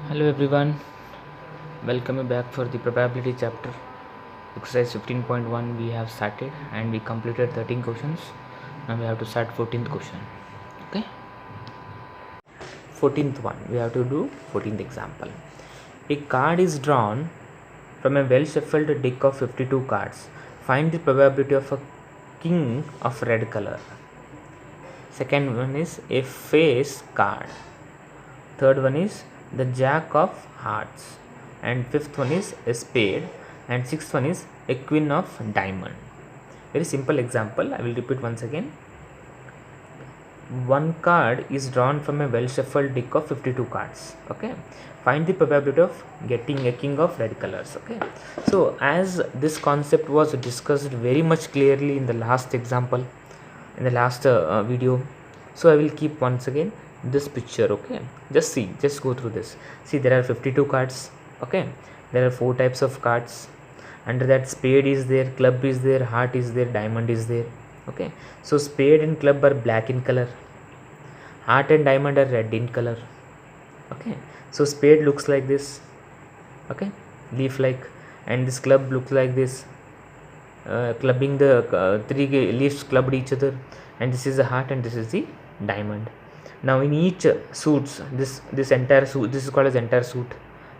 Hello everyone, welcome you back for the probability chapter. Exercise 15.1 we have started and we completed 13 questions. Now we have to start 14th question. Okay, 14th one we have to do 14th example. A card is drawn from a well shuffled deck of 52 cards. Find the probability of a king of red color. Second one is a face card. Third one is the jack of hearts, and fifth one is a spade, and sixth one is a queen of diamond. Very simple example, I will repeat once again. One card is drawn from a well shuffled deck of 52 cards. Okay, find the probability of getting a king of red colors. Okay, so as this concept was discussed very much clearly in the last example, in the last video, so I will keep once again this picture. Okay, just go through this. See, there are 52 cards. Okay, there are 4 types of cards. Under that, spade is there, club is there, heart is there, diamond is there. Okay, so spade and club are black in color, heart and diamond are red in color. Okay, so spade looks like this. Okay, leaf like, and this club looks like this, clubbing the 3 leaves clubbed each other, and this is the heart and this is the diamond. Now in each suits, this entire suit, this is called as entire suit,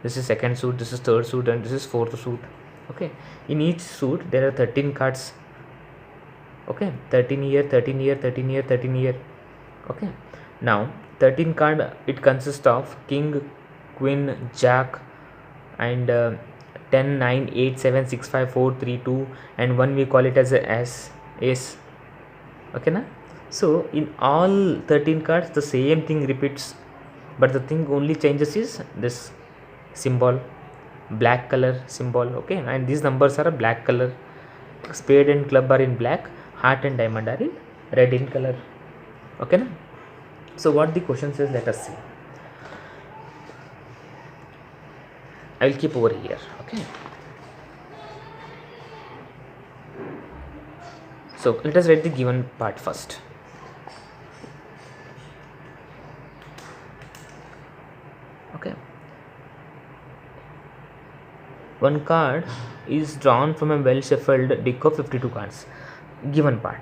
this is second suit, this is third suit, and this is fourth suit. Okay, in each suit there are 13 cards. Okay, 13 here, 13 here, 13 here, 13 here. Okay, now 13 card, it consists of king, queen, jack, and 10, 9, 8, 7, 6, 5, 4, 3, 2, and 1 we call it as a ace. Okay na? So in all 13 cards the same thing repeats, but the thing only changes is this symbol, black color symbol. Okay, and these numbers are a black color. Spade and club are in black, heart and diamond are in red in color. Okay na? So what the question says, let us see. I will keep over here. Okay, so let us read the given part first. Okay, one card is drawn from a well shuffled deck of 52 cards. Given part,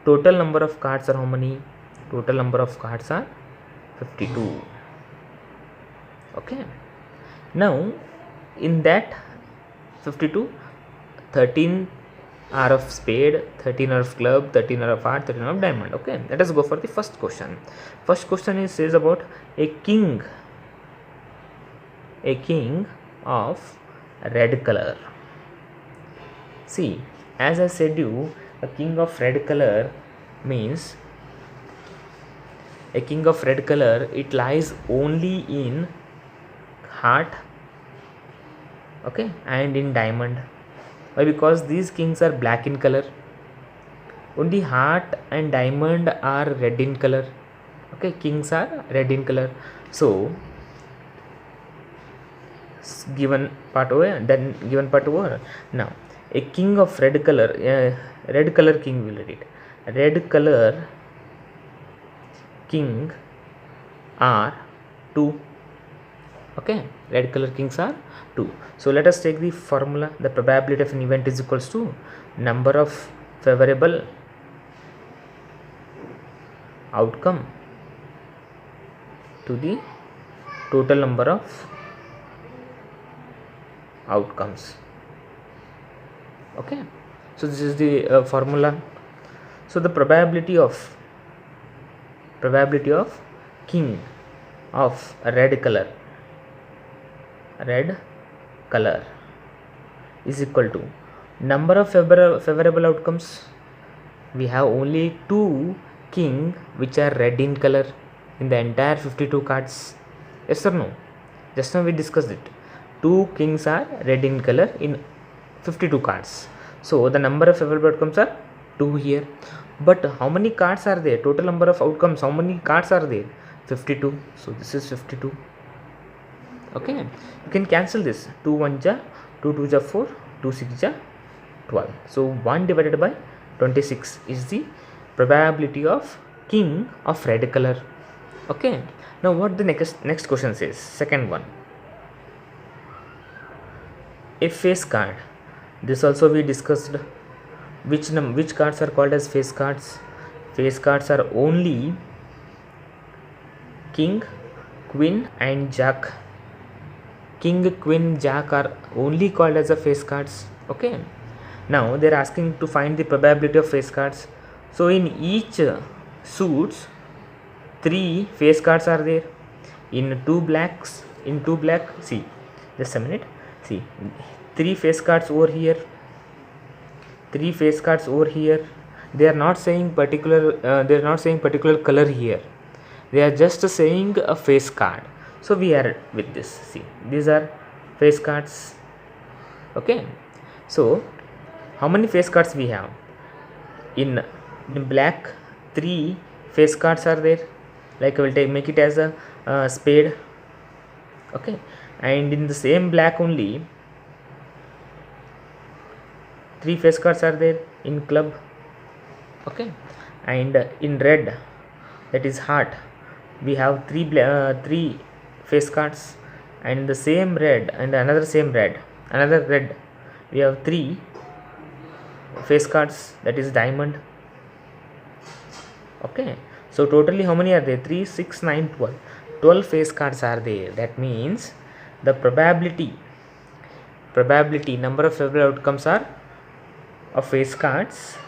total number of cards are how many? Total number of cards are 52. Okay, now in that 52, 13 are of spade, 13 are of club, 13 are of heart, 13 are of diamond. Okay, let us go for the first question. First question is says about a king of red color. See, as I said you, a king of red color means a king of red color, it lies only in heart, okay, and in diamond. Why? Because these kings are black in color, only heart and diamond are red in color. Okay, kings are red in color. So given part over, then given part over. Now a king of red color, red color king, will read it. Red color king are 2. Okay, red color kings are 2. So let us take the formula. The probability of an event is equals to number of favorable outcome to the total number of outcomes. Okay, so this is the formula. So the probability of king of red color is equal to number of favorable outcomes. We have only 2 king which are red in color in the entire 52 cards. Yes or no? Just now we discussed it. 2 kings are red in color in 52 cards. So the number of favorable outcomes are 2 here. But how many cards are there? Total number of outcomes, how many cards are there? 52. So this is 52. Okay, you can cancel this. 2 1 ja, 2 2 ja 4, 2 6 ja 12. So 1 divided by 26 is the probability of king of red color. Okay, Now what the next question says, second one, a face card. This also we discussed. Which cards are called as face cards? Face cards are only king, queen and jack. King, queen, jack are only called as a face cards. Okay, now they are asking to find the probability of face cards. So in each suits 3 face cards are there. In two black, see, just a minute, see, 3 face cards over here, 3 face cards over here. They are not saying particular color here, they are just saying a face card. So we are with this, see, these are face cards. Okay, so how many face cards we have? In black 3 face cards are there, like I will make it as a spade. Okay, and in the same black only 3 face cards are there in club. Okay, and in red, that is heart, we have 3 face cards, and in the same red and another red, we have 3 face cards, that is diamond. Okay, so totally how many are there? 3, 6, 9, 12 face cards are there. That means the probability number of favorable outcomes are of face cards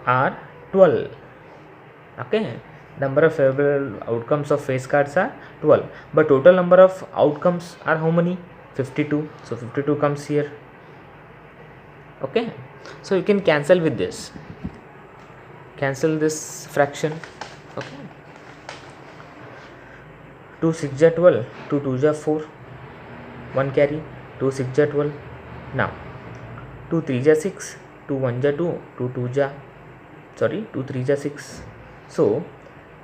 are 12. Okay, number of favorable outcomes of face cards are 12, but total number of outcomes are how many? 52. So 52 comes here. Okay, so you can cancel with this, cancel this fraction. Okay, 2 6 ja 12, 2 2 ja 4, 1 carry, 2 6 ja 12. Now 2 3 ja 6, 2 1 ja 2, 2 3 ja 6. So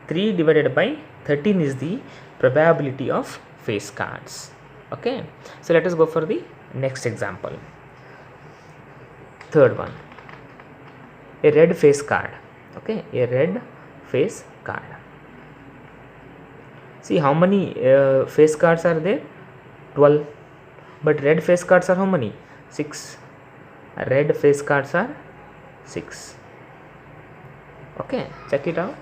3 divided by 13 is the probability of face cards. Okay, so let us go for the next example. Third one, a red face card. Okay, a red face card. See how many face cards are there? 12, but red face cards are how many? 6. Red face cards are 6. Okay, check it out.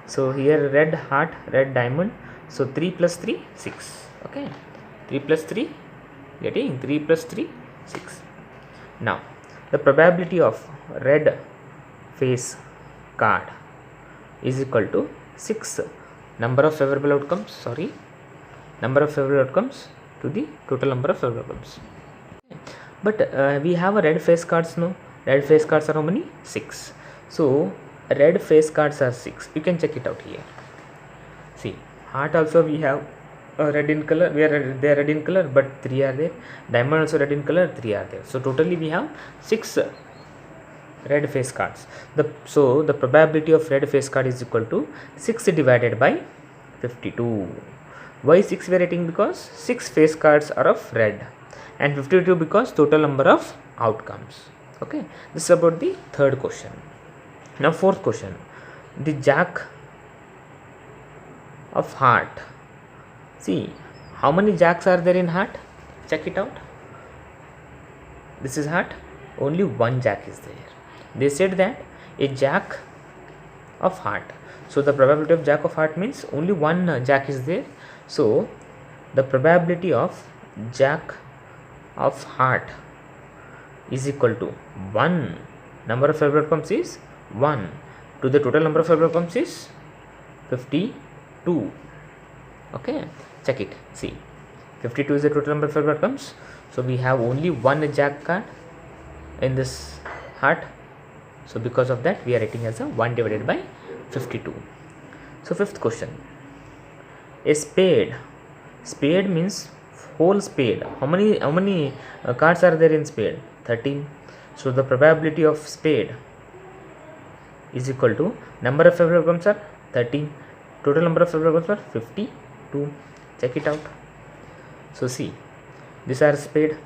So here red heart, red diamond, so 3 plus 3 6. Okay, 3 plus 3, getting 3 plus 3 6. Now the probability of red face card is equal to 6 number of favorable outcomes to the total number of favorable outcomes. But we have a red face cards. No, red face cards are how many? 6. So red face cards are 6. You can check it out here. See, heart also we have red in color, they are red in color, but 3 are there. Diamond also red in color, 3 are there. So totally we have 6 red face cards. So the probability of red face card is equal to 6 divided by 52. Why 6 we are writing? Because 6 face cards are of red, and 52 because total number of outcomes. Okay, this is about the third question. Now fourth question, the jack of heart. See how many jacks are there in heart? Check it out. This is heart, only one jack is there. They said that a jack of heart, so the probability of jack of heart means only one jack is there. So the probability of jack of heart is equal to 1. Number of favorable outcomes is 1 to the total number of favorable outcomes is 52. Okay, check it. See, 52 is the total number of favorable outcomes. So we have only one jack card in this heart. So because of that we are writing as a 1 divided by 52. So fifth question, a spade. Spade means whole spade. How many cards are there in spade? 13. So the probability of spade is equal to number of favorable outcomes are 13, total number of favorable outcomes are 52. Check it out. So see, these are spade.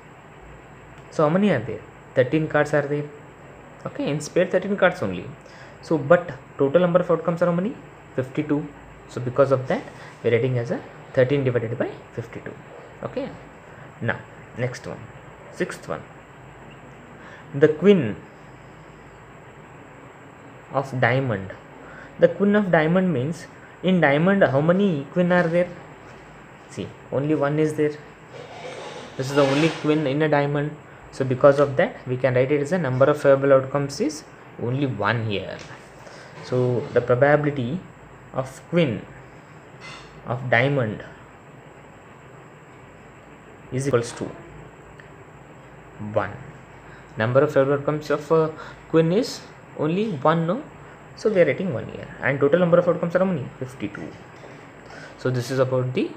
So how many are there? 13 cards are there. Okay, in spade 13 cards only. So but total number of outcomes are how many? 52. So because of that, we are writing as a 13 divided by 52. Okay. Now next one, sixth one, the queen of diamond. The queen of diamond means, in diamond how many queen are there? See, only one is there. This is the only queen in a diamond. So because of that, we can write it as a number of favorable outcomes is only one here. So the probability of queen of diamond is equals to 1. Number of favorable outcomes of queen is only 1, no? So we are writing 1 here, and total number of outcomes are how many? 52. So this is about the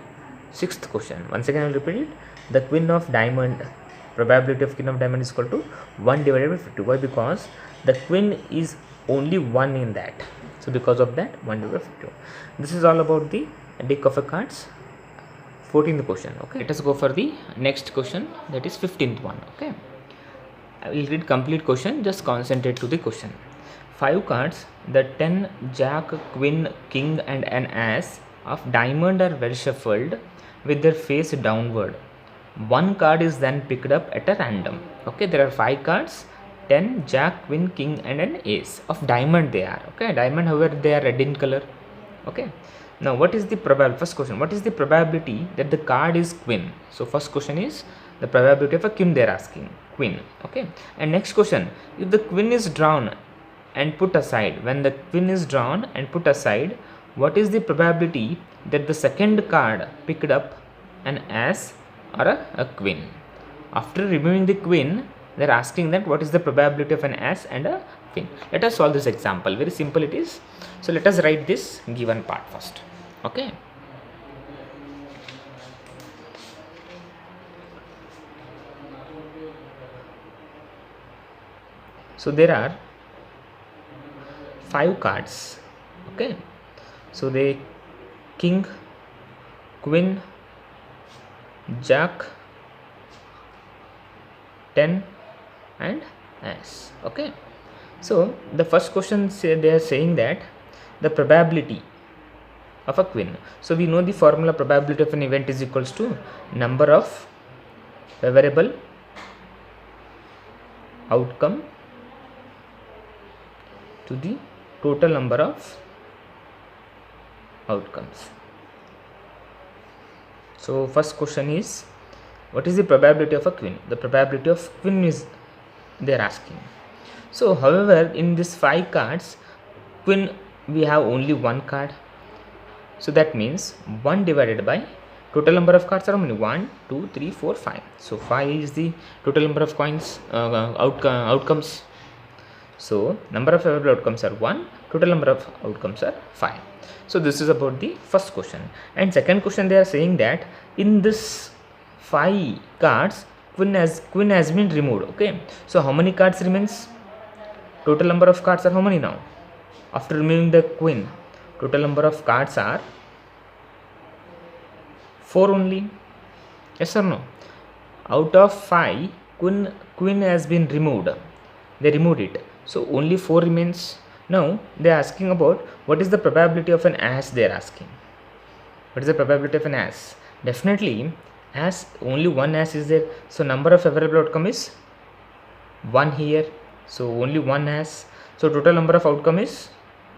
sixth question. Once again I will repeat it. The queen of diamond, probability of queen of diamond is equal to 1 divided by 52. Why? Because the queen is only 1 in that. So because of that, 1 divided by 52. This is all about the deck of cards. 14th question. Okay, let us go for the next question, that is 15th one. Okay, I will read complete question, just concentrate to the question. 5 cards, the 10 jack, queen, king and an ace of diamond are well shuffled with their face downward. One card is then picked up at a random. Okay, there are 5 cards, 10 jack, queen, king and an ace of diamond they are. Okay, diamond, however, they are red in color. Okay, now what is the probability? First question, what is the probability that the card is queen? So first question is the probability of a queen, they are asking, queen. Okay, and next question, if the queen is drawn and put aside, when the queen is drawn and put aside, what is the probability that the second card picked up an ace or a queen? After removing the queen, they are asking that what is the probability of an ace and a queen. Let us solve this example. Very simple it is. So let us write this given part first. Okay. So there are 5 cards. Okay, so the king, queen, jack, 10 and ace. Okay, so the first question they are saying that the probability of a queen. So we know the formula, probability of an event is equals to number of favorable outcome to the total number of outcomes. So first question is, what is the probability of a queen? The probability of queen is they are asking. So however, in this 5 cards, queen we have only 1 card. So that means 1 divided by total number of cards are how many? 1, 2, 3, 4, 5. So 5 is the total number of coins outcomes. So number of favorable outcomes are 1, total number of outcomes are 5. So this is about the first question. And second question, they are saying that in this 5 cards, queen has been removed. Okay, so how many cards remains? Total number of cards are how many now? After removing the queen, total number of cards are 4 only. Yes or no? Out of 5, queen has been removed. They removed it. So only 4 remains. Now they are asking about what is the probability of an ace. They are asking what is the probability of an ace. Definitely as only 1 ace is there, so number of favorable outcome is 1 here. So only 1 ace. So total number of outcome is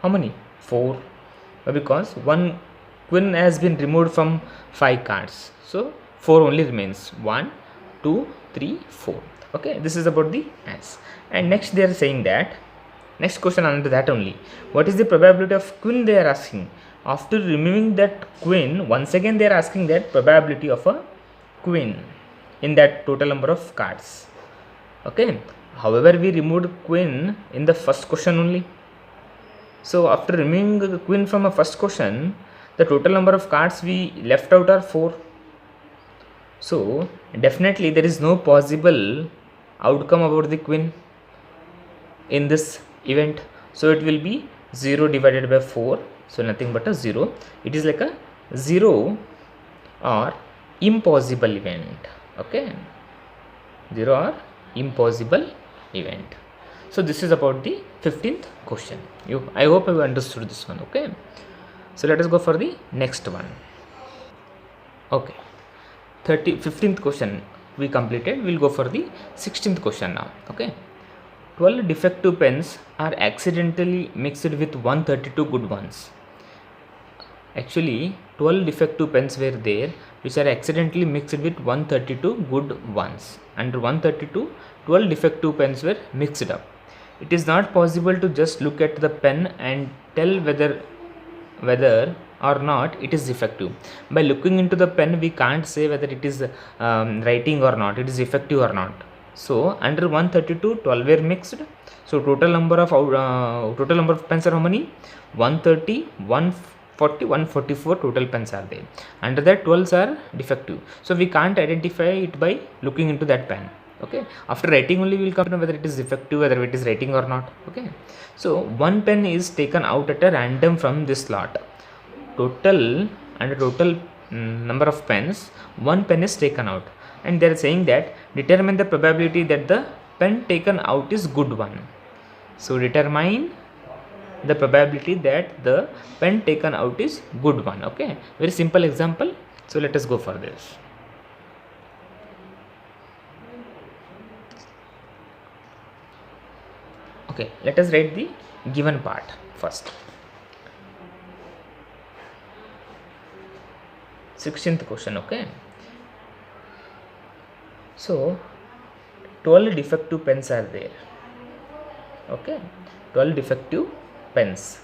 how many? 4, because 1 queen has been removed from 5 cards. So 4 only remains. 1, 2, 3, 4. Okay, this is about the ace. And next they are saying that, next question under that only, what is the probability of queen they are asking. After removing that queen, once again they are asking that probability of a queen in that total number of cards. Okay, however we removed queen in the first question only. So after removing the queen from a first question, the total number of cards we left out are 4. So definitely there is no possible outcome about the queen in this event. So it will be 0 divided by 4. So nothing but a 0. It is like a 0 or impossible event. Okay, 0 or impossible event. So this is about the 15th question. I hope you understood this one. Okay, So let us go for the next one. Okay, 15th question we completed. We'll go for the 16th question now. Okay, 12 defective pens are accidentally mixed with 132 good ones. Actually 12 defective pens were there which are accidentally mixed with 132 good ones. Under 132, 12 defective pens were mixed up. It is not possible to just look at the pen and tell whether or not it is defective. By looking into the pen, we can't say whether it is writing or not, it is effective or not. So under 132, 12 were mixed. So total number of pens are how many? 130, 140, 144 total pens are there. Under that 12s are defective. So we can't identify it by looking into that pen. Okay, after writing only we will come to know whether it is defective, whether it is writing or not. Okay, so one pen is taken out at a random from this lot. Total number of pens, one pen is taken out, and they are saying that determine the probability that the pen taken out is good one. So determine the probability that the pen taken out is good one. Okay, very simple example. So let us go for this. Okay, let us write the given part first. 16th question. Okay, so 12 defective pens are there. Okay, 12 defective pens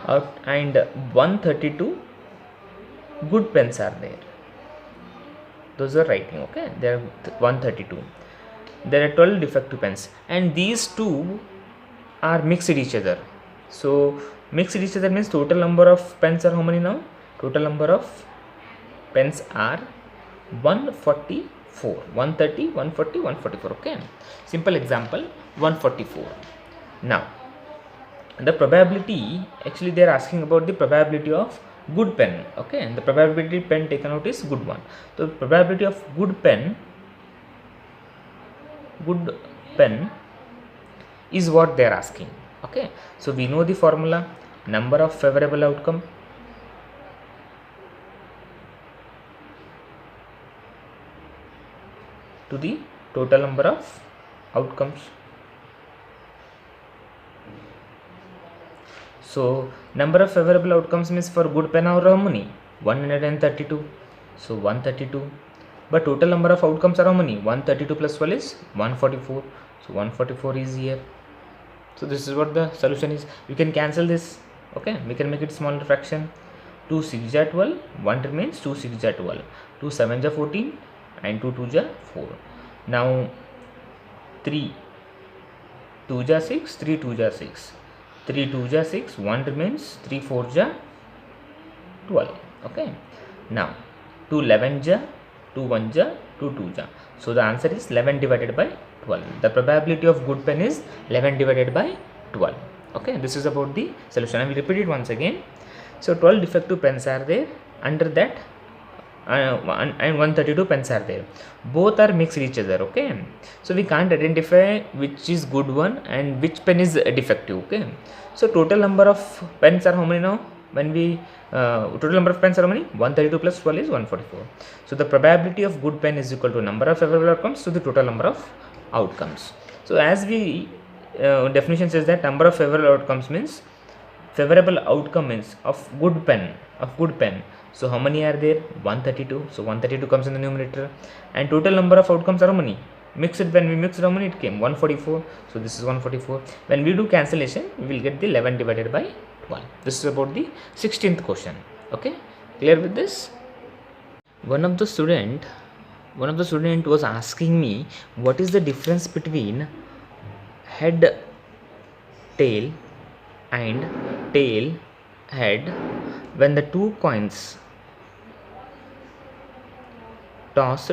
and 132 good pens are there. Those are writing. Okay, there are 132. There are 12 defective pens, and these two are mixed each other. So mixed each other means total number of pens are how many now? Total number of pens are 144. 130, 140, 144. Okay, simple example, 144. Now the probability, actually they are asking about the probability of good pen. Okay, and the probability pen taken out is good one. So probability of good pen is what they are asking. Okay, so we know the formula, number of favorable outcome to the total number of outcomes. So number of favorable outcomes means for good pen are how many? 132. So 132. But total number of outcomes are how many? 132 plus 12 is 144. So 144 is here. So this is what the solution is. You can cancel this. Okay, we can make it smaller fraction. 2 6 are 12, 1 remains, 2 6 are 12, 2 7 are 14, and 2 2 are 4. Now 3 2 are 6, 3 2 are 6, 3 2 are 6, 1 remains, 3 4 are 12. Okay, now 2 11 are, 2 1 are, 2 2 are. So the answer is 11 divided by 12. The probability of good pen is 11 divided by 12. Okay, this is about the solution. I will repeat it once again. So 12 defective pens are there. Under that and 132 pens are there. Both are mixed each other. Okay, so we can't identify which is good one and which pen is defective. Okay, so total number of pens are how many now? When we total number of pens are how many? 132 plus 12 is 144. So the probability of good pen is equal to number of favorable outcomes to the total number of outcomes. So as we definition says that number of favorable outcomes means favorable outcome means of good pen. So how many are there? 132. So 132 comes in the numerator, and total number of outcomes are how many? Mixed, when we mixed how many it came? 144. So this is 144. When we do cancellation, we will get the 11 divided by 12. This is about the 16th question. Okay, clear with this? One of the student was asking me what is the difference between head tail and tail head when the two coins tossed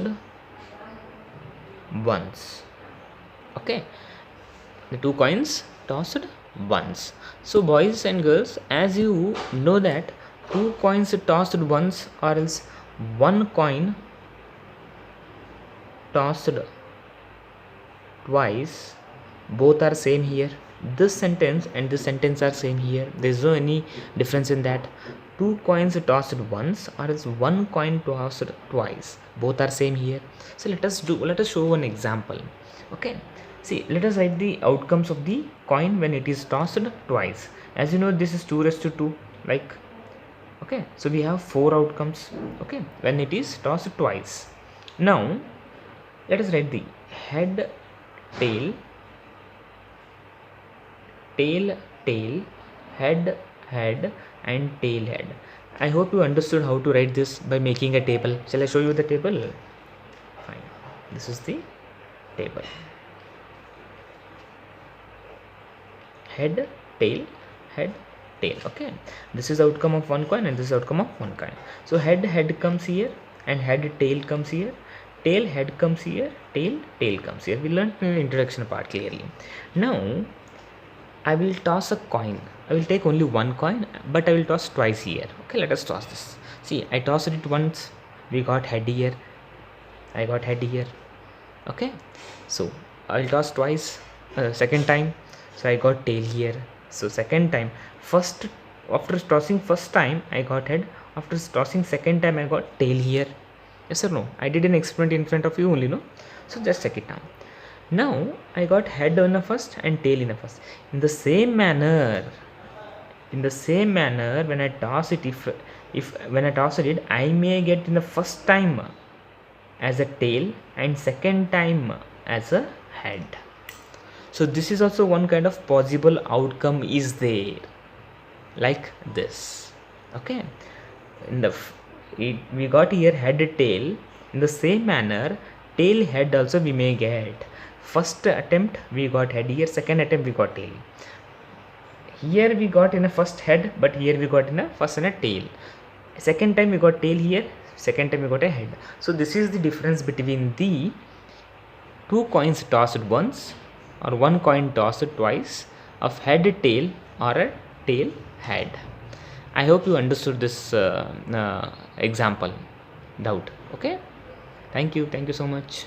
once. Okay, the two coins tossed once. So boys and girls, as you know that two coins tossed once or else one coin tossed twice, both are same here. This sentence and this sentence are same here. There is no any difference in that. two coins tossed once or else one coin tossed twice, both are same here. So let us show one example. Okay, see, let us write the outcomes of the coin when it is tossed twice. As you know, this is 2 raised to 2, like, okay, so we have 4 outcomes, okay, when it is tossed twice. Now let us write the head, tail, tail, tail, head, head, and tail, head. I hope you understood how to write this by making a table. Shall I show you the table? Fine, this is the table. Head, tail, head, tail. Okay, this is outcome of one coin and this is outcome of one coin. So head, head comes here, and head, tail comes here. Tail, head comes here. Tail, tail comes here. We learned in the introduction part clearly. Now I will toss a coin. I will take only one coin, but I will toss twice here. Okay, let us toss this. See, I tossed it once. We got head here. I got head here. Okay, so I will toss twice. Second time, so I got tail here. So second time, first, after tossing first time I got head. After tossing second time I got tail here. Yes or no? I did an experiment in front of you only, no? So just check it now. Now I got head on the first and tail in the first. In the same manner, when I toss it, if when I toss it, I may get in the first time as a tail and second time as a head. So this is also one kind of possible outcome is there, like this. Okay, in the we got here head, tail. In the same manner, tail, head also we may get. First attempt we got head here, second attempt we got tail. Here we got in a first head, but here we got in a first and a tail. Second time we got tail here, second time we got a head. So this is the difference between the two coins tossed once or one coin tossed twice of head, tail, or a tail, head. I hope you understood this example doubt. Okay, thank you so much.